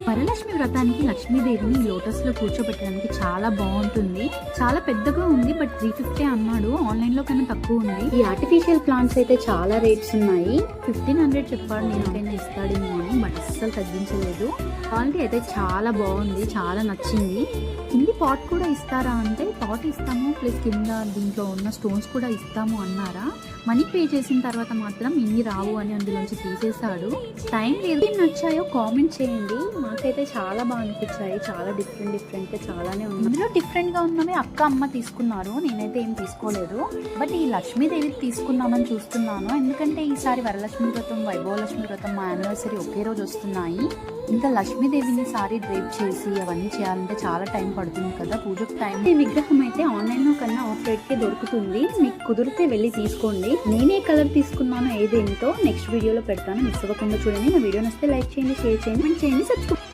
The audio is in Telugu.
వరలక్ష్మి వ్రతానికి లక్ష్మీదేవిని లోటస్ లో కూర్చోబెట్టడానికి చాలా బాగుంటుంది. చాలా పెద్దగా ఉంది, బట్ 350 అన్నాడు. ఆన్లైన్ లో కన్నా తక్కువ ఉంది. ఈ ఆర్టిఫిషియల్ ప్లాంట్స్ అయితే చాలా రేట్స్ ఉన్నాయి. 1500 చెప్పాడు, నేనైనా ఇస్తాడేమో అని, బట్ అస్సలు తగ్గించలేదు. క్వాలిటీ అయితే చాలా బాగుంది, చాలా నచ్చింది. కింది పాట్ కూడా ఇస్తారా అంటే పాట్ ఇస్తాము, ప్లస్ కింద దీంట్లో ఉన్న స్టోన్స్ కూడా ఇస్తాము అన్నారా. మనీ పే చేసిన తర్వాత మాత్రం ఇన్ని రావు అని అందులోంచి తీసేశాడు. టైం లేదు. ఏం నచ్చాయో కామెంట్ చేయండి. నాకైతే చాలా బాగా అనిపించాయి. చాలా డిఫరెంట్ చాలానే ఉంది. ఇందులో డిఫరెంట్ గా ఉన్నవి అక్క అమ్మ తీసుకున్నారు, నేనైతే ఏం తీసుకోలేదు. బట్ ఈ లక్ష్మీదేవి తీసుకుందామని చూస్తున్నాను, ఎందుకంటే ఈసారి వరలక్ష్మి వ్రతం, వైభవలక్ష్మి వ్రతం, మా యానివర్సరీ ఒకే రోజు వస్తున్నాయి. ఇంకా లక్ష్మీదేవిని సారీ డ్రేప్ చేసి అవన్నీ చేయాలంటే చాలా టైం పడుతుంది కదా, పూజకు టైం. ఈ విగ్రహం అయితే ఆన్లైన్ లో కన్నా ఆఫ్ రేట్ కే దొరుకుతుంది. మీకు కుదిరితే వెళ్ళి తీసుకోండి. నేనే కలర్ తీసుకున్నాను ఏదేంటో నెక్స్ట్ వీడియోలో పెడతాను, మిస్ అవ్వకుండా చూడండి. నా వీడియో నచ్చితే లైక్ చేయండి, షేర్ చేయండి, సబ్స్క్రైబ్